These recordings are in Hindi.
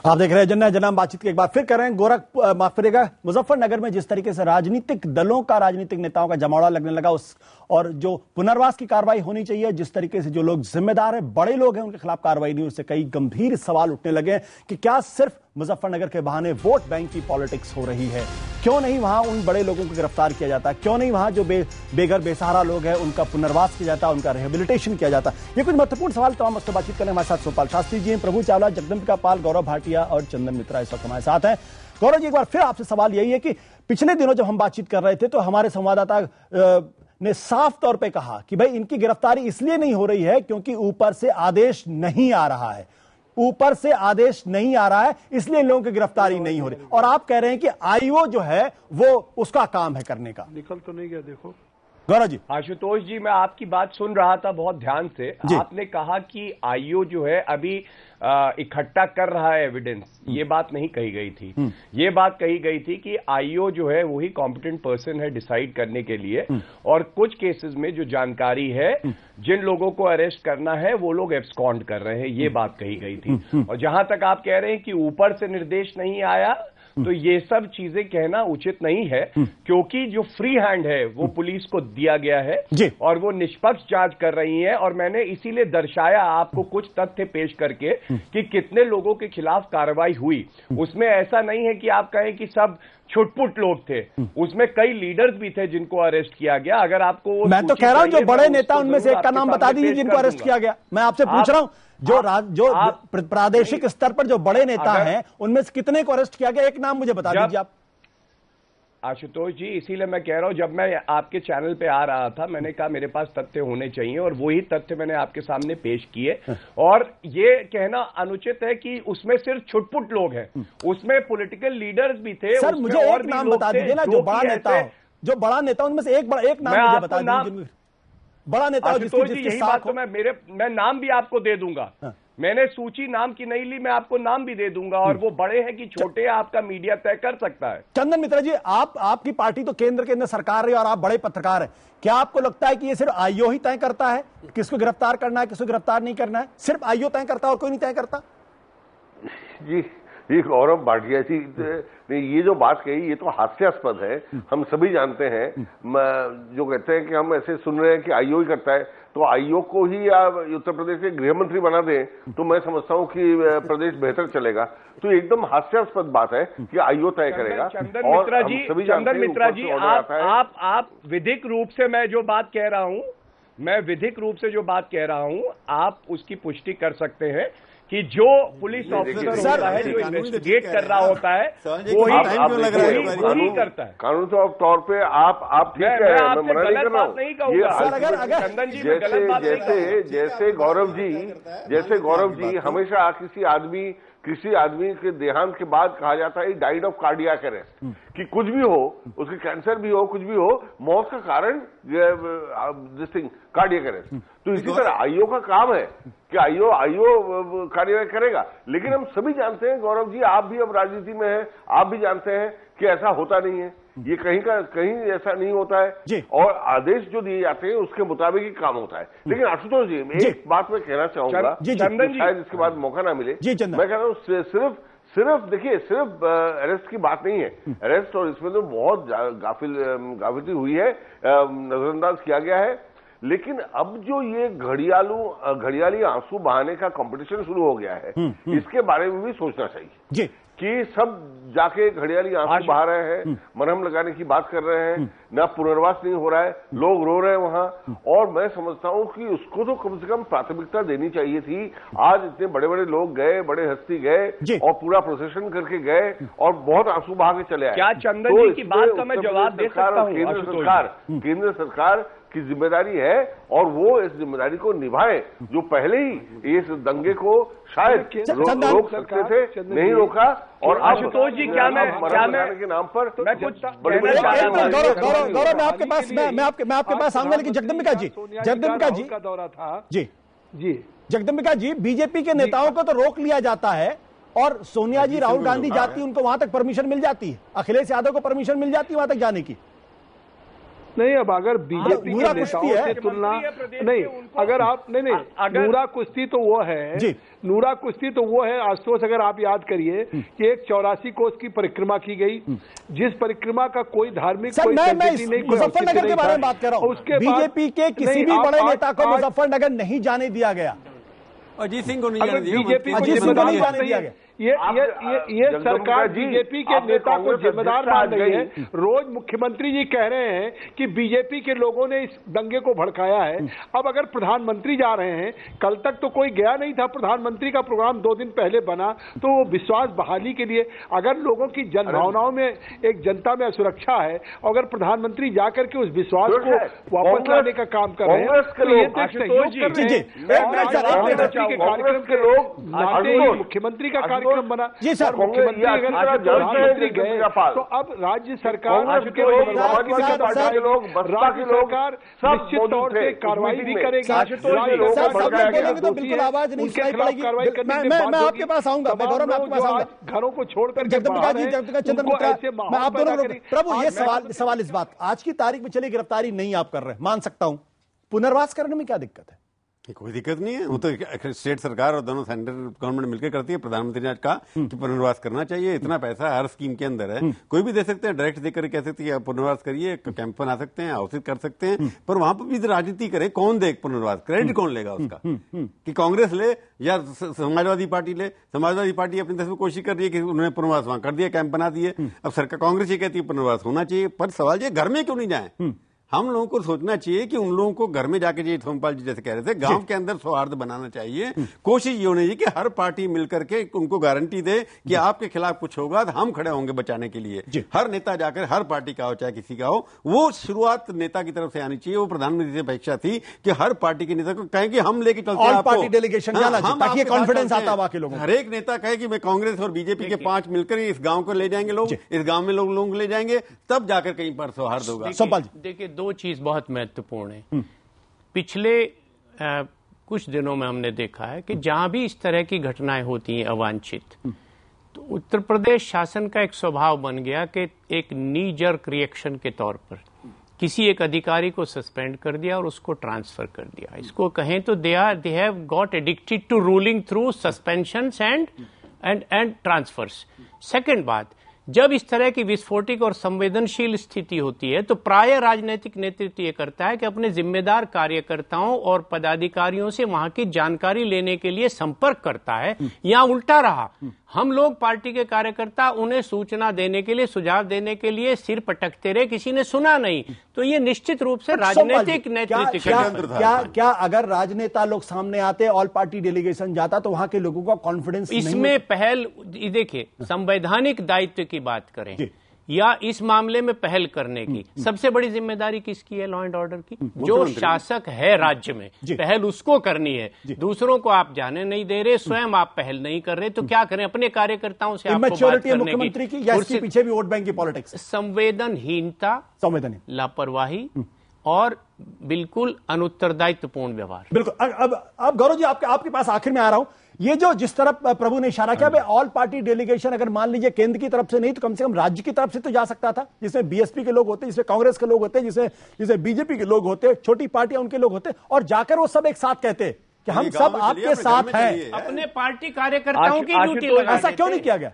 आप देख रहे हैं जनना जनाम बातचीत की एक बार फिर कर रहे हैं माफ करिएगा मुजफ्फरनगर में जिस तरीके से राजनीतिक दलों का राजनीतिक नेताओं का जमावड़ा लगने लगा उस और जो पुनर्वास की कार्रवाई होनी चाहिए जिस तरीके से जो लोग जिम्मेदार हैं बड़े लोग हैं उनके खिलाफ कार्रवाई नहीं, उससे कई गंभीर सवाल उठने लगे कि क्या सिर्फ मुजफ्फरनगर के बहाने वोट बैंक की पॉलिटिक्स हो रही है। क्यों नहीं वहां उन बड़े लोगों को गिरफ्तार किया जाता, क्यों नहीं वहां जो बेघर बेसहारा लोग हैं उनका पुनर्वास किया जाता, उनका रिहेबिलिटेशन किया जाता। ये कुछ महत्वपूर्ण सवाल तमाम मस्त बातचीत करने हमारे साथ सोपाल शास्त्री जी हैं, प्रभु चावला, जगदम्बिका पाल, गौरव भाटिया और चंदन मित्रा इस वक्त हमारे साथ हैं। गौरव जी, एक बार फिर आपसे सवाल यही है कि पिछले दिनों जब हम बातचीत कर रहे थे तो हमारे संवाददाता ने साफ तौर पे कहा कि भाई इनकी गिरफ्तारी इसलिए नहीं हो रही है क्योंकि ऊपर से आदेश नहीं आ रहा है, ऊपर से आदेश नहीं आ रहा है इसलिए इन लोगों की गिरफ्तारी नहीं हो रही। और आप कह रहे हैं कि आईओ जो है वो उसका काम है करने का। निकल तो नहीं गया देखो गौरव जी। आशुतोष जी, मैं आपकी बात सुन रहा था बहुत ध्यान से। आपने कहा कि आईओ जो है अभी इकट्ठा कर रहा है एविडेंस, ये बात नहीं कही गई थी। ये बात कही गई थी कि आईओ जो है वही कॉम्पिटेंट पर्सन है डिसाइड करने के लिए, और कुछ केसेस में जो जानकारी है जिन लोगों को अरेस्ट करना है वो लोग एब्सकॉन्ड कर रहे हैं, ये बात कही गई थी। और जहां तक आप कह रहे हैं कि ऊपर से निर्देश नहीं आया, तो ये सब चीजें कहना उचित नहीं है क्योंकि जो फ्री हैंड है वो पुलिस को दिया गया है और वो निष्पक्ष जांच कर रही है। और मैंने इसीलिए दर्शाया आपको कुछ तथ्य पेश करके कि कितने लोगों के खिलाफ कार्रवाई हुई। उसमें ऐसा नहीं है कि आप कहें कि सब छुटपुट लोग थे, उसमें कई लीडर्स भी थे जिनको अरेस्ट किया गया। अगर आपको मैं तो कह रहा हूं जो बड़े नेता उनमें से एक का नाम बता दीजिए जिनको अरेस्ट किया गया। मैं आपसे पूछ रहा हूं जो प्रादेशिक स्तर पर जो बड़े नेता हैं उनमें से कितने को अरेस्ट किया गया, एक नाम मुझे बता दीजिए आप। आशुतोष जी, इसीलिए मैं कह रहा हूं जब मैं आपके चैनल पे आ रहा था मैंने कहा मेरे पास तथ्य होने चाहिए और वही तथ्य मैंने आपके सामने पेश किए। और ये कहना अनुचित है कि उसमें सिर्फ छुटपुट लोग हैं, उसमें पॉलिटिकल लीडर्स भी थे। सर मुझे एक नाम बता दीजिए ना, जो बड़ा नेता हो, जो बड़ा नेता उनमें से एक नाम मुझे बता दीजिए, बड़ा नेता। आशुतोष जी, यही बात तो मैं नाम भी आपको दे दूंगा। मैंने सूची नाम की नहीं ली, मैं आपको नाम भी दे दूंगा। और वो बड़े हैं कि छोटे हैं आपका मीडिया तय कर सकता है। चंदन मित्रा जी, आपकी पार्टी तो केंद्र के अंदर सरकार है और आप बड़े पत्रकार हैं, क्या आपको लगता है कि ये सिर्फ आईओ ही तय करता है किसको गिरफ्तार करना है किसको गिरफ्तार नहीं करना है? सिर्फ आईओ तय करता है और कोई नहीं तय करता? जी गौरव भाटिया जी ने ये जो बात कही ये तो हास्यास्पद है। हम सभी जानते हैं, जो कहते हैं कि हम ऐसे सुन रहे हैं कि आईओ ही करता है, तो आईओ को ही या उत्तर प्रदेश के गृह मंत्री बना दें तो मैं समझता हूं कि प्रदेश बेहतर चलेगा। तो एकदम हास्यास्पद बात है कि आईओ तय करेगा। चंदन मित्रा जी, आप विधिक रूप से मैं जो बात कह रहा हूं, आप उसकी पुष्टि कर सकते हैं कि जो पुलिस ऑफिसर होता है जो इन्वेस्टिगेट कर रहा होता है वही करता है। कानूनी तौर पे आप ठीक है, मैं मना नहीं कर रहा हूँ। चंदन जी, जैसे गौरव जी हमेशा किसी आदमी के देहांत के बाद कहा जाता है डाइड ऑफ कार्डियक अरेस्ट, कि कुछ भी हो, उसके कैंसर भी हो, कुछ भी हो, मौत का कारण कार्डियक अरेस्ट। तो इसी तरह आईओ का काम है कि आईओ कार्रवाई करेगा। लेकिन हम सभी जानते हैं गौरव जी, आप भी अब राजनीति में हैं, आप भी जानते हैं कि ऐसा होता नहीं है, ये कहीं ऐसा नहीं होता है। और आदेश जो दिए जाते हैं उसके मुताबिक ही काम होता है। लेकिन आशुतोष जी, एक बात मैं कहना चाहूंगा, शायद इसके बाद मौका ना मिले। मैं कह रहा हूँ सिर्फ अरेस्ट की बात नहीं है। अरेस्ट और इसमें तो बहुत गाफिलती हुई है, नजरअंदाज किया गया है। लेकिन अब जो ये घड़ियाली आंसू बहाने का कंपटीशन शुरू हो गया है, इसके बारे में भी सोचना चाहिए कि सब जाके घड़ियाली आंसू बहा रहे हैं, मरहम लगाने की बात कर रहे हैं, ना पुनर्वास नहीं हो रहा है, लोग रो रहे हैं वहां। और मैं समझता हूं कि उसको तो कम से कम प्राथमिकता देनी चाहिए थी। आज इतने बड़े बड़े लोग गए, बड़े हस्ती गए और पूरा प्रोसेशन करके गए और बहुत आंसू बहा के चले आए। क्या चंदन जी की बात का मैं जवाब दे सकता हूं? केंद्र सरकार की जिम्मेदारी है और वो इस जिम्मेदारी को निभाए, जो पहले ही इस दंगे को शायद रोक सकते थे, नहीं रोका। और आशुतोष जी, क्या मैं के नाम पर मैं कुछ गौरव मैं आपके पास आऊंगा, लेकिन जगदम्बिका जी का दौरा था जी जगदम्बिका जी, बीजेपी के नेताओं को तो रोक लिया जाता है और सोनिया जी, राहुल गांधी जाती है, उनको वहां तक परमिशन मिल जाती है, अखिलेश यादव को परमिशन मिल जाती है वहां तक जाने की। नहीं, अब अगर बीजेपी के नेताओं से तुलना नहीं, अगर आप नहीं नूरा कुश्ती तो वो है, नूरा कुश्ती तो वो है आशुतोष। अगर आप याद करिए कि एक 84 कोस की परिक्रमा की गई, जिस परिक्रमा का कोई धार्मिक कोई नहीं, मुजफ्फरनगर के बारे में बात कर रहा हूं। उसके बीजेपी के किसी भी बड़े नेता को मुजफ्फरनगर नहीं जाने दिया गया। अजीत सिंह को नहीं जाने दिया, बीजेपी को नहीं जाने दिया गया। ये सरकार बीजेपी के नेता को जिम्मेदार मान रही है। रोज मुख्यमंत्री जी कह रहे हैं कि बीजेपी के लोगों ने इस दंगे को भड़काया है। अब अगर प्रधानमंत्री जा रहे हैं, कल तक तो कोई गया नहीं था, प्रधानमंत्री का प्रोग्राम 2 दिन पहले बना, तो वो विश्वास बहाली के लिए अगर लोगों की जन भावनाओं में एक जनता में असुरक्षा है, अगर प्रधानमंत्री जाकर के उस विश्वास को वापस लाने का काम कर रहे हैं, तो ये कार्यक्रम के लोग मुख्यमंत्री का कार्यक्रम बना। जी सर, मुख्यमंत्री अगर प्रधानमंत्री गए तो अब राज्य सरकार निश्चित तौर से कार्रवाई भी करेगी। तो बिल्कुल आवाज नहीं सुनाई पड़ेगी। मैं आपके पास आऊंगा, मैं गौरव मैं आपके पास आऊंगा। घरों को छोड़कर जगदम्बिका जी, जगदम्बिका चंद्र मित्रा, मैं आप दोनों प्रभु, ये सवाल इस बात, आज की तारीख में चली गिरफ्तारी नहीं आप कर रहे, मान सकता हूं, पुनर्वास करने में क्या दिक्कत है? कोई दिक्कत नहीं है, वो तो स्टेट सरकार और दोनों सेंट्रल गवर्नमेंट मिलकर करती है। प्रधानमंत्री ने आज कहा कि पुनर्वास करना चाहिए, इतना पैसा हर स्कीम के अंदर है, कोई भी दे सकते हैं, डायरेक्ट देकर कह सकते हैं पुनर्वास करिए, कैंप बना सकते हैं, आउटरीच कर सकते हैं, पर वहां पर भी राजनीति करे, कौन दे पुनर्वास, क्रेडिट कौन लेगा उसका? कि कांग्रेस ले या समाजवादी पार्टी ले? समाजवादी पार्टी अपनी तरफ से कोशिश कर रही है कि उन्होंने पुनर्वास वहां कर दिया, कैंप बना दिए, अब सरकार कांग्रेस ये कहती है पुनर्वास होना चाहिए, पर सवाल ये घर में क्यों नहीं जाए? हम लोगों को सोचना चाहिए कि उन लोगों को घर में जाके, जी सोमपाल जी जैसे कह रहे थे, गांव के अंदर सौहार्द बनाना चाहिए। कोशिश ये होनी चाहिए कि हर पार्टी मिलकर के उनको गारंटी दे कि आपके खिलाफ कुछ होगा तो हम खड़े होंगे बचाने के लिए। हर नेता जाकर, हर पार्टी का हो चाहे किसी का हो, वो शुरुआत नेता की तरफ से आनी चाहिए। वो प्रधानमंत्री से अपेक्षा थी कि हर पार्टी के नेता को कहें कि हम लेके चलते हैं, पार्टी डेलीगेशन ताकि कॉन्फिडेंस आता बाकी लोगों। हर एक नेता कहे कि मैं कांग्रेस और बीजेपी के 5 मिलकर इस गांव को ले जाएंगे, लोग इस गांव में लोग ले जाएंगे, तब जाकर कहीं पर सौहार्द होगा। देखिए, 2 चीज बहुत महत्वपूर्ण है। पिछले कुछ दिनों में हमने देखा है कि जहां भी इस तरह की घटनाएं होती हैं अवांछित, तो उत्तर प्रदेश शासन का एक स्वभाव बन गया कि एक नी जर्क रिएक्शन के तौर पर किसी एक अधिकारी को सस्पेंड कर दिया और उसको ट्रांसफर कर दिया। इसको कहें तो they have got addicted to ruling through suspensions and transfers. Second बात, जब इस तरह की विस्फोटक और संवेदनशील स्थिति होती है तो प्राय राजनीतिक नेतृत्व ये करता है कि अपने जिम्मेदार कार्यकर्ताओं और पदाधिकारियों से वहां की जानकारी लेने के लिए संपर्क करता है, या उल्टा रहा, हम लोग पार्टी के कार्यकर्ता उन्हें सूचना देने के लिए, सुझाव देने के लिए सिर पटकते रहे, किसी ने सुना नहीं। तो ये निश्चित रूप से राजनीतिक नेतृत्व क्या अगर राजनेता लोग सामने आते, ऑल पार्टी डेलीगेशन जाता, तो वहां के लोगों का कॉन्फिडेंस इसमें पहल, देखिए संवैधानिक दायित्व की बात करें या इस मामले में पहल करने की सबसे बड़ी जिम्मेदारी किसकी है? लॉ एंड ऑर्डर की। जो शासक है राज्य में, पहल उसको करनी है। दूसरों को आप जाने नहीं दे रहे, स्वयं आप पहल नहीं कर रहे, तो क्या करें? अपने कार्यकर्ताओं से आपको बात करने की, या इसके पीछे भी वोट बैंक की पॉलिटिक्स, संवेदनहीनता, लापरवाही और बिल्कुल अनुत्तरदायित्वपूर्ण व्यवहार। बिल्कुल। अब गौरव जी आपके पास आखिर में आ रहा हूं। ये जो जिस तरफ प्रभु ने इशारा किया, ऑल पार्टी डेलीगेशन अगर मान लीजिए केंद्र की तरफ से नहीं तो कम से कम राज्य की तरफ से तो जा सकता था, जिसमें बीएसपी के लोग होते, जिसमें कांग्रेस के लोग होते, जिसमें बीजेपी के लोग होते, छोटी पार्टियां उनके लोग होते, और जाकर वो सब एक साथ कहते कि हम सब आपके साथ हैं। अपने पार्टी कार्यकर्ताओं की ड्यूटी, ऐसा क्यों नहीं किया गया?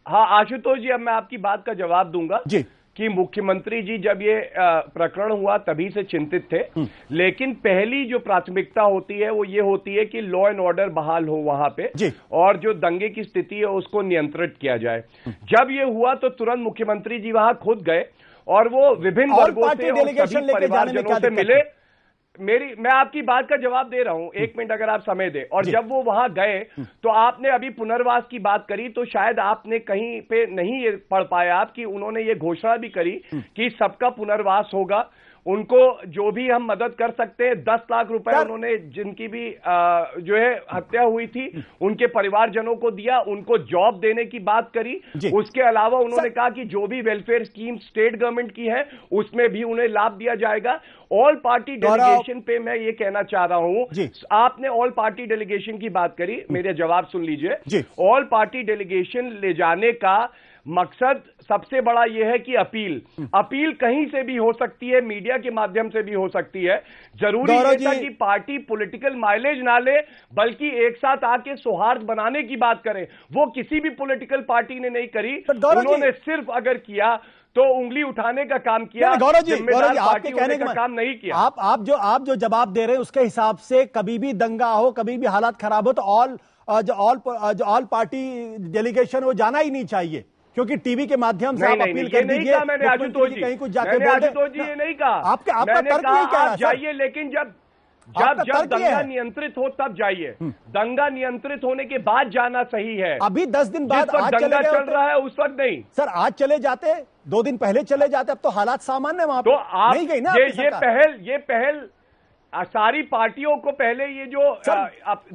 हाँ आशुतोष जी, अब मैं आपकी बात का जवाब दूंगा जी कि मुख्यमंत्री जी जब ये प्रकरण हुआ तभी से चिंतित थे, लेकिन पहली जो प्राथमिकता होती है वो ये होती है कि लॉ एंड ऑर्डर बहाल हो वहां पे, और जो दंगे की स्थिति है उसको नियंत्रित किया जाए। जब ये हुआ तो तुरंत मुख्यमंत्री जी वहां खुद गए और वो विभिन्न वर्गों से और सभी परिवारजनों से मिले। मैं आपकी बात का जवाब दे रहा हूं, 1 मिनट अगर आप समय दें। और जब वो वहां गए तो आपने अभी पुनर्वास की बात करी, तो शायद आपने कहीं पे नहीं ये पढ़ पाया आप कि उन्होंने ये घोषणा भी करी कि सबका पुनर्वास होगा, उनको जो भी हम मदद कर सकते हैं, 10 लाख रुपए उन्होंने जिनकी भी जो है हत्या हुई थी उनके परिवारजनों को दिया, उनको जॉब देने की बात करी। उसके अलावा उन्होंने कहा कि जो भी वेलफेयर स्कीम स्टेट गवर्नमेंट की है उसमें भी उन्हें लाभ दिया जाएगा। ऑल पार्टी डेलीगेशन पे मैं ये कहना चाह रहा हूं, आपने ऑल पार्टी डेलीगेशन की बात करी, मेरे जवाब सुन लीजिए। ऑल पार्टी डेलीगेशन ले जाने का मकसद सबसे बड़ा यह है कि अपील कहीं से भी हो सकती है, मीडिया के माध्यम से भी हो सकती है। जरूरी नहीं था कि पार्टी पॉलिटिकल माइलेज ना ले, बल्कि एक साथ आके सौहार्द बनाने की बात करें। वो किसी भी पॉलिटिकल पार्टी ने नहीं करी, उन्होंने सिर्फ अगर किया तो उंगली उठाने का काम किया, गौरव जी आपके कहने का काम नहीं किया। आप जो जवाब दे रहे हैं उसके हिसाब से कभी भी दंगा हो, कभी भी हालात खराब हो तो ऑल पार्टी डेलीगेशन वो जाना ही नहीं चाहिए, क्योंकि टीवी के माध्यम से आप अपील कर दीजिए। मैंने आशुतोष जी, कहीं कुछ जाके बोल जी ये नहीं कहा। आपका तर्क नहीं कह रहा जाइए, लेकिन जब दंगा नियंत्रित हो तब जाइए। दंगा नियंत्रित होने के बाद जाना सही है। अभी 10 दिन बाद आज दंगा चल रहा है उस वक्त नहीं। सर आज चले जाते, 2 दिन पहले चले जाते, अब तो हालात सामान्य वहां तो आप नहीं गई ना। ये पहल सारी पार्टियों को पहले ये जो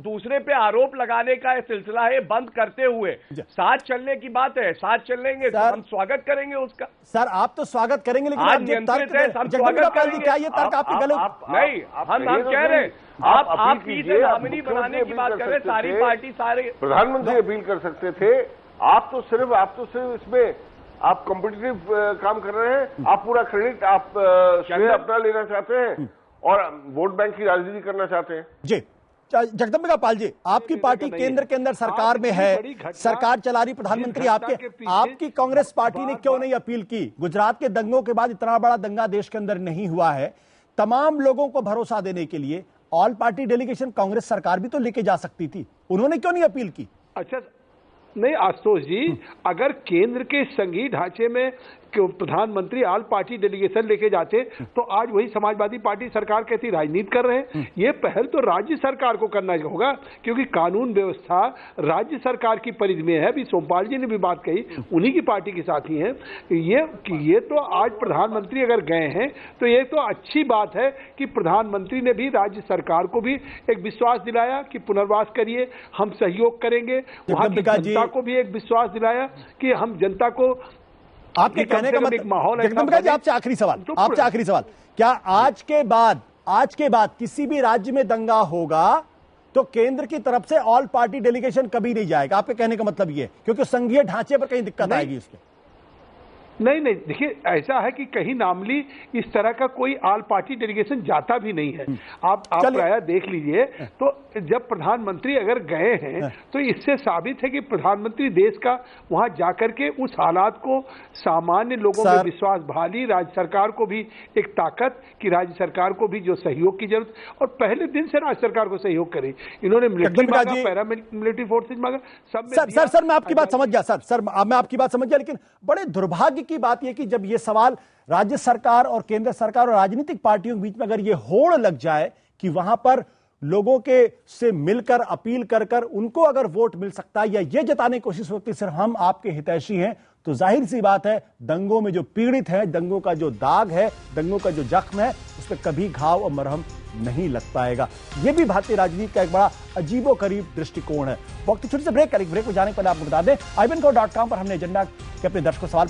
दूसरे पे आरोप लगाने का सिलसिला है बंद करते हुए साथ चलने की बात है। साथ चलेंगे तो हम स्वागत करेंगे उसका। सर आप तो स्वागत करेंगे, लेकिन आज नियंत्रित है, हम स्वागत करेंगे। क्या ये तर्क आपके गलत नहीं? हम कह रहे हैं आप पीछे हामिनी बनाने की बात कर रहे हैं। सारी पार्टी सारे प्रधानमंत्री अपील कर सकते थे। आप तो सिर्फ इसमें आप कॉम्पिटिटिव काम कर रहे हैं। आप पूरा क्रेडिट आप श्रेय अपना लेना चाहते हैं और वोट बैंक की राजनीति करना चाहते हैं। जी जगदम्बिका पाल जी, आपकी पार्टी केंद्र के अंदर सरकार में है, सरकार चला रही, प्रधानमंत्री आपकी कांग्रेस पार्टी ने क्यों नहीं अपील की? गुजरात के दंगों के बाद इतना बड़ा दंगा देश के अंदर नहीं हुआ है। तमाम लोगों को भरोसा देने के लिए ऑल पार्टी डेलीगेशन कांग्रेस सरकार भी तो लेके जा सकती थी, उन्होंने क्यों नहीं अपील की? अच्छा नहीं आशुतोष जी, अगर केंद्र के संघीय ढांचे में प्रधानमंत्री ऑल पार्टी डेलीगेशन लेके जाते तो आज वही समाजवादी पार्टी सरकार कैसी राजनीति कर रहे हैं। ये पहल तो राज्य सरकार को करना होगा, क्योंकि कानून व्यवस्था राज्य सरकार की परिधि में है। अभी सोमपाल जी ने भी बात कही, उन्हीं की पार्टी के साथी हैं। ये तो आज प्रधानमंत्री अगर गए हैं तो ये तो अच्छी बात है कि प्रधानमंत्री ने भी राज्य सरकार को भी एक विश्वास दिलाया कि पुनर्वास करिए, हम सहयोग करेंगे। वहां की जनता को भी एक विश्वास दिलाया कि हम जनता को आपके कहने का मतलब माहौल। जगदम्बिका जी आपसे आखिरी सवाल, क्या आज के बाद किसी भी राज्य में दंगा होगा तो केंद्र की तरफ से ऑल पार्टी डेलीगेशन कभी नहीं जाएगा? आपके कहने का मतलब ये, क्योंकि संघीय ढांचे पर कहीं दिक्कत आएगी उसके? नहीं, देखिए ऐसा है कि कहीं नामली इस तरह का कोई ऑल पार्टी डेलीगेशन जाता भी नहीं है। आप प्राय देख लीजिए, तो जब प्रधानमंत्री अगर गए हैं तो इससे साबित है कि प्रधानमंत्री देश का वहां जाकर के उस हालात को सामान्य लोगों में विश्वास बहाली, राज्य सरकार को भी एक ताकत कि राज्य सरकार को भी जो सहयोग की जरूरत, और पहले दिन से राज्य सरकार को सहयोग करे। इन्होंने मिलिट्री मांगा, पैरामिलिट्री फोर्सेज मांगा, सब सर मैं आपकी बात समझ गया। सर मैं आपकी बात समझ गया, लेकिन बड़े दुर्भाग्य की बात यह कि जब यह सवाल राज्य सरकार और केंद्र सरकार और राजनीतिक पार्टियों के बीच में अगर यह होड़ लग जाए कि वहां पर लोगों के से मिलकर अपील कर उनको अगर वोट मिल सकता है या यह जताने की कोशिश होती है सिर्फ हम आपके हितैषी हैं, तो जाहिर सी बात है दंगों में जो पीड़ित है, दंगों का जो दाग है, दंगों का जो जख्म है, उस पर कभी घाव और मरहम नहीं लग पाएगा। यह भी भारतीय राजनीति का एक बड़ा अजीबोगरीब दृष्टिकोण है। वक्त छोटे से ब्रेक में जाने के पहले आपको बता दें, ivanco.com पर हमने एजेंडा के अपने दर्शकों सवाल